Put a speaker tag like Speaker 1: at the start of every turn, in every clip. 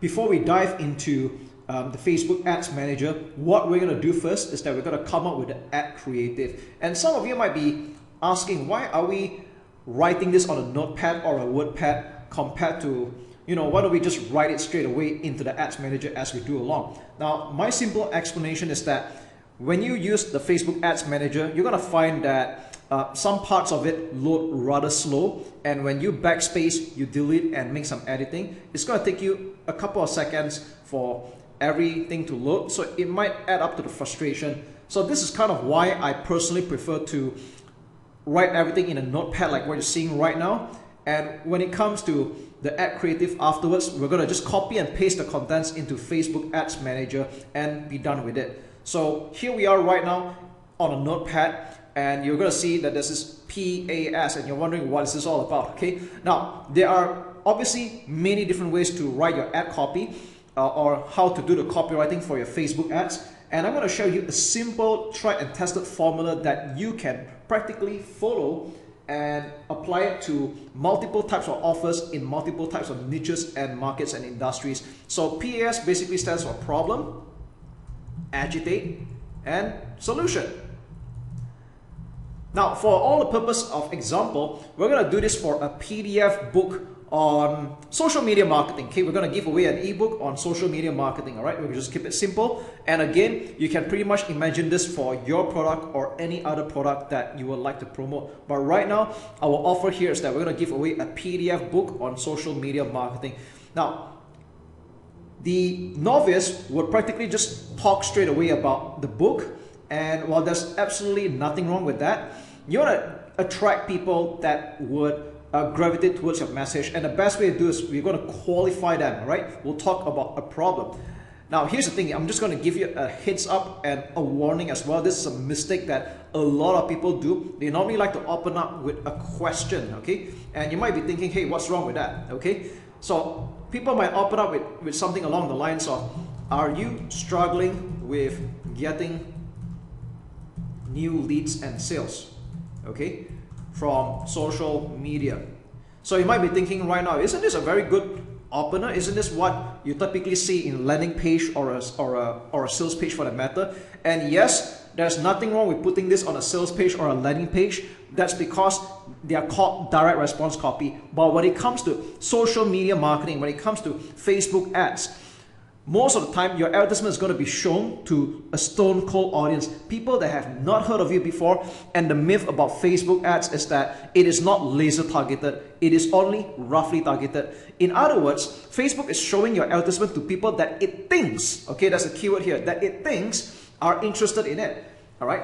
Speaker 1: before we dive into the Facebook Ads Manager, what we're going to do first is that we're going to come up with the ad creative. And some of you might be asking, why are we writing this on a notepad or a WordPad compared to, why don't we just write it straight away into the Ads Manager as we do along? Now, my simple explanation is that when you use the Facebook Ads Manager, you're going to find that some parts of it load rather slow, and when you backspace, you delete and make some editing, it's going to take you a couple of seconds for everything to load, so it might add up to the frustration. So this is kind of why I personally prefer to write everything in a notepad like what you're seeing right now. And when it comes to the ad creative afterwards, we're going to just copy and paste the contents into Facebook Ads Manager and be done with it. So here we are right now on a notepad, and you're going to see that this is PAS, and you're wondering what is this all about. Okay, now there are obviously many different ways to write your ad copy or how to do the copywriting for your Facebook ads, and I'm going to show you a simple tried and tested formula that you can practically follow and apply it to multiple types of offers in multiple types of niches and markets and industries. So PAS basically stands for problem, agitate, and solution. Now, for all the purpose of example, we're going to do this for a PDF book on social media marketing. Okay, we're going to give away an ebook on social media marketing. All right, we'll just keep it simple. And again, you can pretty much imagine this for your product or any other product that you would like to promote. But right now, our offer here is that we're going to give away a PDF book on social media marketing. Now, the novice would practically just talk straight away about the book, and while there's absolutely nothing wrong with that, you want to attract people that would gravitate towards your message, and the best way to do is we're going to qualify them. Right? We'll talk about a problem. Now, here's the thing. I'm just going to give you a heads up and a warning as well. This is a mistake that a lot of people do. They normally like to open up with a question. Okay, and you might be thinking, hey, what's wrong with that? Okay, so people might open up with something along the lines of, are you struggling with getting new leads and sales, okay, from social media? So you might be thinking right now, isn't this a very good opener? Isn't this what you typically see in landing page or a sales page for that matter? And yes, there's nothing wrong with putting this on a sales page or a landing page. That's because they are called direct response copy. But when it comes to social media marketing, when it comes to Facebook ads, most of the time your advertisement is going to be shown to a stone cold audience, people that have not heard of you before. And the myth about Facebook ads is that it is not laser targeted, it is only roughly targeted. In other words, Facebook is showing your advertisement to people that it thinks, okay, that's a keyword here, that it thinks are interested in it. All right.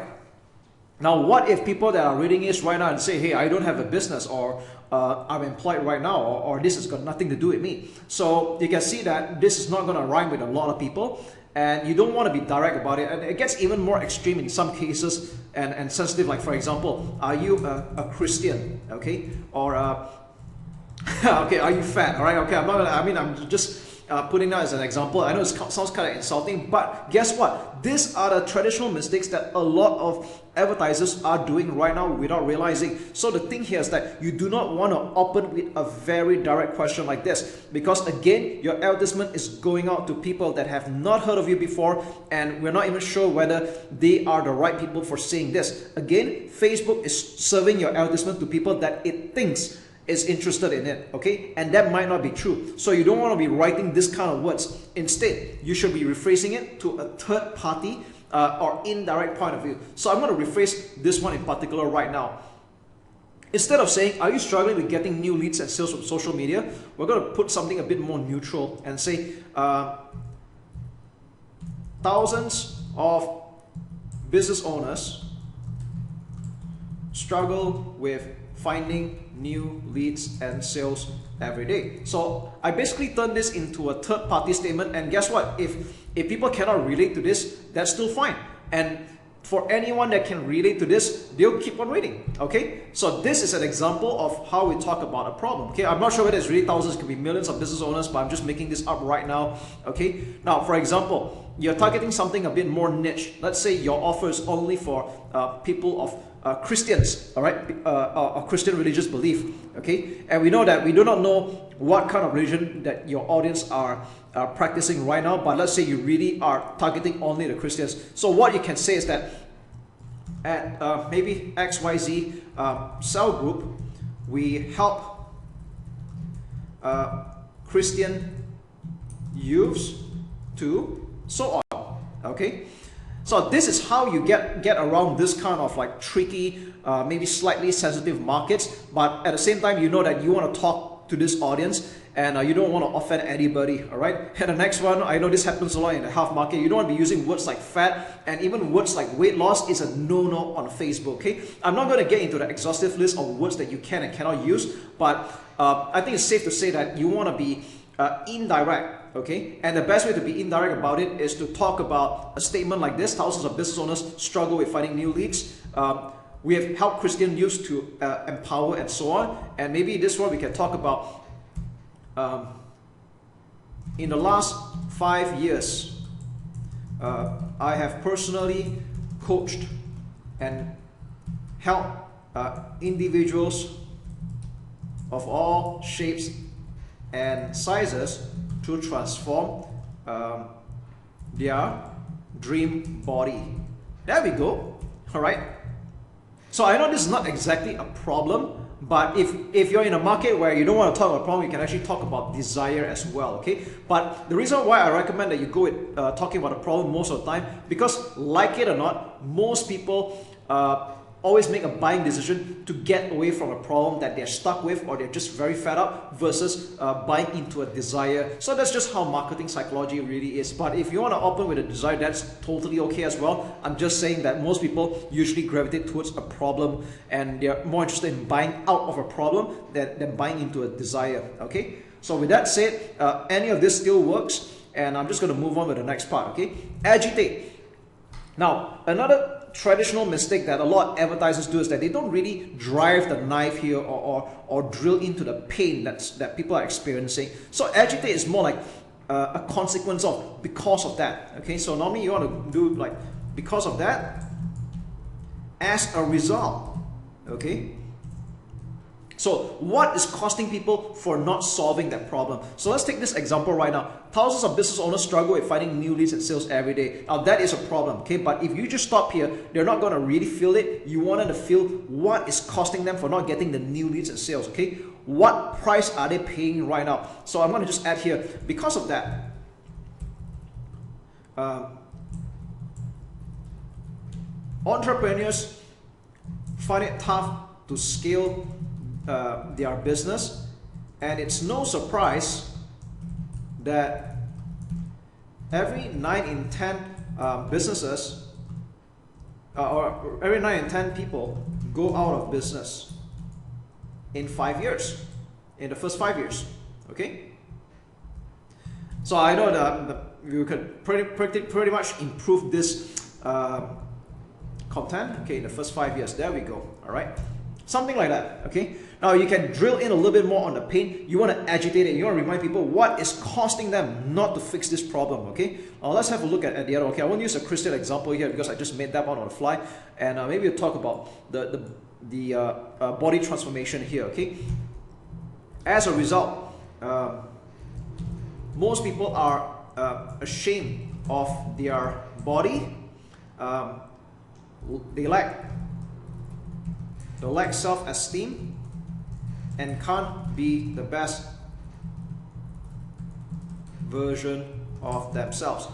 Speaker 1: Now, what if people that are reading this right now and say, hey, I don't have a business, or I'm employed right now, or this has got nothing to do with me? So you can see that this is not going to rhyme with a lot of people, and you don't want to be direct about it. And it gets even more extreme in some cases and sensitive. Like, for example, are you a Christian? Okay, or okay, are you fat? All right, okay, I'm just putting that as an example. I know it sounds kind of insulting, but guess what? These are the traditional mistakes that a lot of advertisers are doing right now without realizing. So the thing here is that you do not want to open with a very direct question like this, because again, your advertisement is going out to people that have not heard of you before, and we're not even sure whether they are the right people for saying this. Again, Facebook is serving your advertisement to people that it thinks is interested in it, okay? And that might not be true. So you don't want to be writing this kind of words. Instead, you should be rephrasing it to a third party or indirect point of view. So I'm going to rephrase this one in particular right now. Instead of saying, are you struggling with getting new leads and sales from social media? We're going to put something a bit more neutral and say, thousands of business owners struggle with finding new leads and sales every day. So I basically turn this into a third party statement, and guess what? If people cannot relate to this, that's still fine. And for anyone that can relate to this, they'll keep on reading. Okay, so this is an example of how we talk about a problem. Okay, I'm not sure whether it's really thousands, it could be millions of business owners, but I'm just making this up right now. Okay, now for example, you're targeting something a bit more niche. Let's say your offer is only for people of Christians, all right, or Christian religious belief, okay? And we know that we do not know what kind of religion that your audience are practicing right now, but let's say you really are targeting only the Christians. So what you can say is that at maybe XYZ cell group, we help Christian youths to so on, okay? So this is how you get around this kind of like tricky, maybe slightly sensitive markets, but at the same time, you know that you want to talk to this audience and you don't want to offend anybody, all right? And the next one, I know this happens a lot in the health market. You don't want to be using words like fat, and even words like weight loss is a no-no on Facebook, okay? I'm not going to get into the exhaustive list of words that you can and cannot use, but I think it's safe to say that you want to be indirect, okay? And the best way to be indirect about it is to talk about a statement like this: thousands of business owners struggle with finding new leads. We have helped Christian youth to empower and so on. And maybe this one we can talk about in the last 5 years, I have personally coached and helped individuals of all shapes and sizes to transform their dream body. There we go. All right. So I know this is not exactly a problem, but if you're in a market where you don't want to talk about problem, you can actually talk about desire as well, okay? But the reason why I recommend that you go with talking about a problem most of the time, because like it or not, most people always make a buying decision to get away from a problem that they're stuck with, or they're just very fed up, versus buying into a desire. So that's just how marketing psychology really is. But if you want to open with a desire, that's totally okay as well. I'm just saying that most people usually gravitate towards a problem, and they're more interested in buying out of a problem than buying into a desire, okay? So with that said, any of this still works, and I'm just going to move on with the next part, okay? Agitate. Now, another traditional mistake that a lot of advertisers do is that they don't really drive the knife here or drill into the pain that people are experiencing. So agitate is more like a consequence of, because of that. Okay, so normally you want to do like because of that, as a result. Okay. So what is costing people for not solving that problem? So let's take this example right now. Thousands of business owners struggle with finding new leads and sales every day. Now that is a problem, okay? But if you just stop here, they're not going to really feel it. You want them to feel what is costing them for not getting the new leads and sales, okay? What price are they paying right now? So I'm going to just add here, because of that, entrepreneurs find it tough to scale their business, and it's no surprise that every 9 in 10 businesses or every 9 in 10 people go out of business in 5 years, in the first 5 years, okay? So I know that you could pretty much improve this content, okay, in the first 5 years. There we go, all right? Something like that, okay? Now you can drill in a little bit more on the pain. You want to agitate it. You want to remind people what is costing them not to fix this problem, okay? Now let's have a look at the other. Okay, I won't use a Christian example here because I just made that one on the fly. And maybe we'll talk about the body transformation here, okay? As a result, most people are ashamed of their body. They lack self-esteem and can't be the best version of themselves.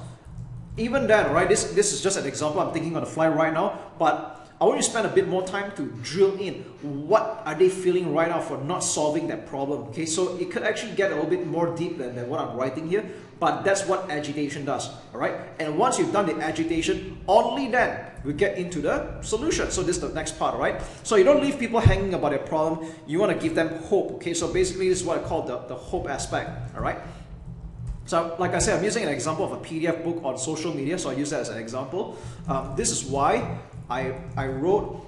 Speaker 1: Even then, right, this is just an example I'm thinking on the fly right now, but I want you to spend a bit more time to drill in. What are they feeling right now for not solving that problem? Okay, so it could actually get a little bit more deep than what I'm writing here, but that's what agitation does, all right? And once you've done the agitation, only then we get into the solution. So this is the next part, all right? So you don't leave people hanging about their problem. You want to give them hope, okay? So basically this is what I call the hope aspect, all right? So like I said, I'm using an example of a PDF book on social media, so I use that as an example. This is why I wrote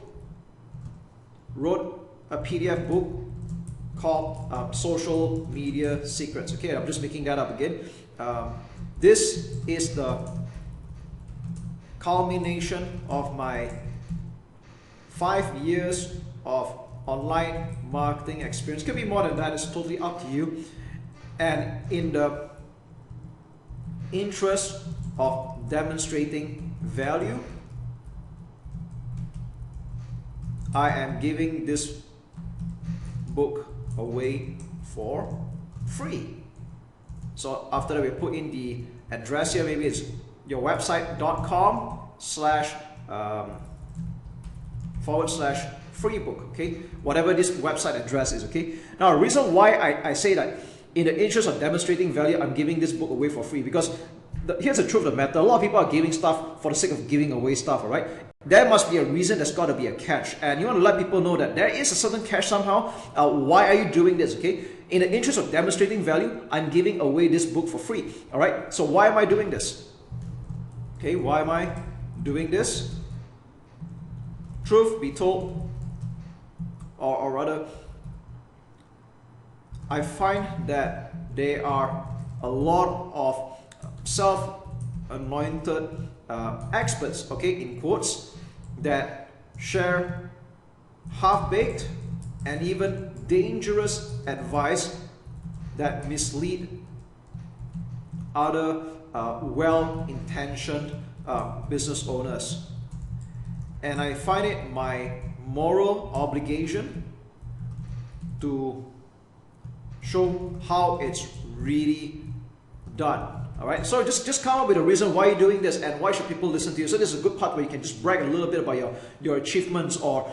Speaker 1: a PDF book called Social Media Secrets. Okay, I'm just making that up again. This is the culmination of my 5 years of online marketing experience. Could be more than that, it's totally up to you. And in the interest of demonstrating value, I am giving this book away for free. So after that, we put in the address here. Maybe it's your website.com//free book, okay, whatever this website address is, okay. Now the reason why I say that in the interest of demonstrating value, I'm giving this book away for free, because here's the truth of the matter. A lot of people are giving stuff for the sake of giving away stuff, all right? There must be a reason, there's got to be a catch, and you want to let people know that there is a certain catch somehow. Why are you doing this, okay? In the interest of demonstrating value, I'm giving away this book for free, all right? So why am I doing this? Okay, why am I doing this? Truth be told, or rather, I find that there are a lot of self-anointed experts, okay, in quotes, that share half-baked and even dangerous advice that mislead other well-intentioned business owners. And I find it my moral obligation to show how it's really done. All right, so just come up with a reason why you're doing this and why should people listen to you. So this is a good part where you can just brag a little bit about your achievements or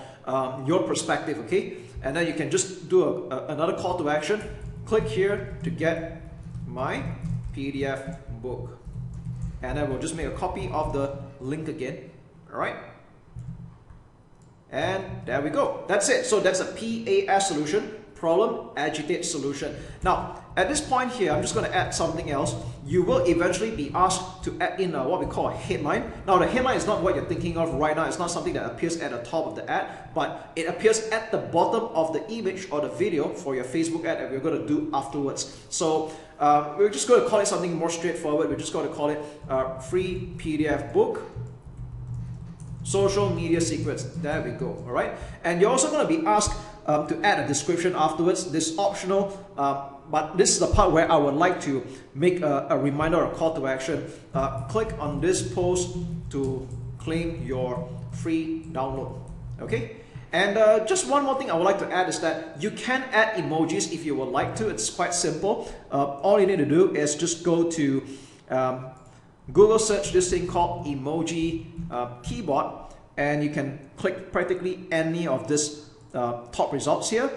Speaker 1: your perspective, okay? And then you can just do another call to action. Click here to get my PDF book. And then we'll just make a copy of the link again, all right? And there we go. That's it. So that's a PAS solution. Problem, agitate, solution. Now, at this point here, I'm just going to add something else. You will eventually be asked to add in what we call a headline. Now, the headline is not what you're thinking of right now. It's not something that appears at the top of the ad, but it appears at the bottom of the image or the video for your Facebook ad that we're going to do afterwards. So we're just going to call it something more straightforward. We're just going to call it free PDF book. Social media secrets. There we go. All right. And you're also going to be asked to add a description afterwards. This is optional, but this is the part where I would like to make a reminder or a call to action. Click on this post to claim your free download. Okay. And just one more thing I would like to add is that you can add emojis if you would like to. It's quite simple. All you need to do is just go to Google search this thing called emoji keyboard, and you can click practically any of this top results here,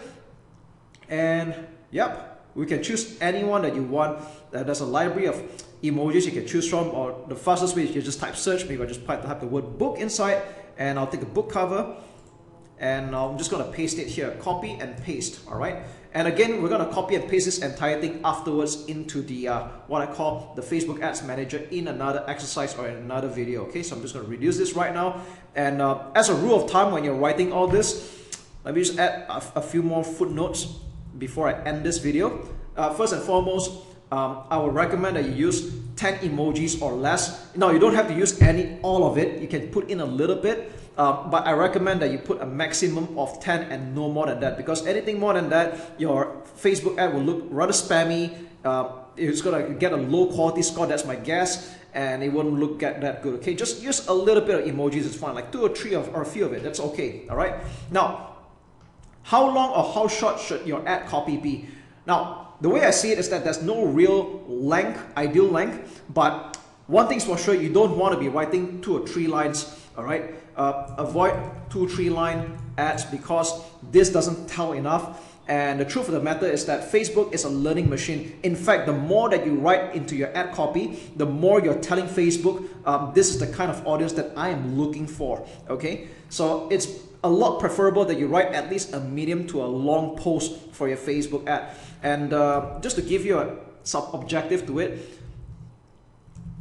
Speaker 1: and yep, we can choose anyone that you want. There's a library of emojis you can choose from, or the fastest way is you just type search. Maybe I just type the word book inside, and I'll take a book cover, and I'm just going to paste it here, copy and paste. All right, and again, we're going to copy and paste this entire thing afterwards into the what I call the Facebook Ads Manager in another exercise or in another video. Okay, so I'm just going to reduce this right now, and as a rule of thumb, when you're writing all this, let me just add a few more footnotes before I end this video. First and foremost, I would recommend that you use 10 emojis or less. Now, you don't have to use all of it. You can put in a little bit, but I recommend that you put a maximum of 10 and no more than that, because anything more than that, your Facebook ad will look rather spammy. It's going to get a low quality score, that's my guess, and it won't look that good. Okay, just use a little bit of emojis, it's fine, like 2 or 3 or a few of it, that's okay. All right, now, how long or how short should your ad copy be? Now, the way I see it is that there's no real length, ideal length, but one thing's for sure, you don't want to be writing 2 or 3 lines, all right? Avoid 2-3 line ads, because this doesn't tell enough. And the truth of the matter is that Facebook is a learning machine. In fact, the more that you write into your ad copy, the more you're telling Facebook, this is the kind of audience that I am looking for, okay? So it's a lot preferable that you write at least a medium to a long post for your Facebook ad. And just to give you a sub-objective to it,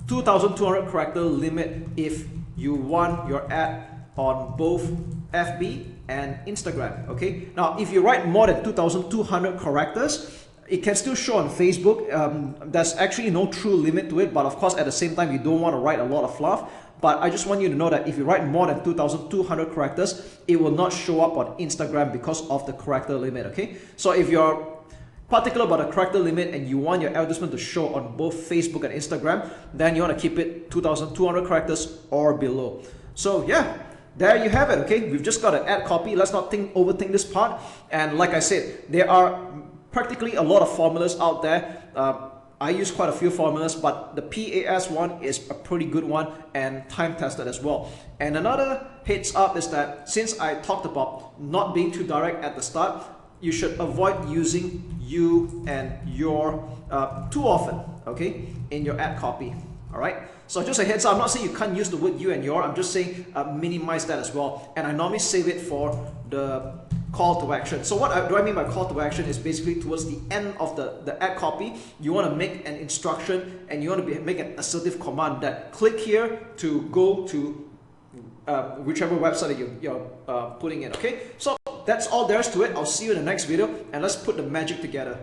Speaker 1: 2,200 character limit if you want your ad on both FB and Instagram, okay? Now, if you write more than 2,200 characters, it can still show on Facebook. There's actually no true limit to it, but of course, at the same time, you don't want to write a lot of fluff. but I just want you to know that if you write more than 2,200 characters, it will not show up on Instagram because of the character limit, okay? So if you're particular about the character limit and you want your advertisement to show on both Facebook and Instagram, then you want to keep it 2,200 characters or below. So yeah, there you have it, okay? We've just got an ad copy. Let's not overthink this part. And like I said, there are practically a lot of formulas out there. I use quite a few formulas, but the PAS one is a pretty good one and time tested as well. And another heads up is that since I talked about not being too direct at the start, you should avoid using you and your too often, okay, in your ad copy. All right, so just a heads up, I'm not saying you can't use the word you and your, I'm just saying minimize that as well. And I normally save it for the call to action. So what do I mean by call to action is basically towards the end of the ad copy, you want to make an instruction and you want to make an assertive command that click here to go to whichever website that you're putting in, okay? So that's all there is to it. I'll see you in the next video and let's put the magic together.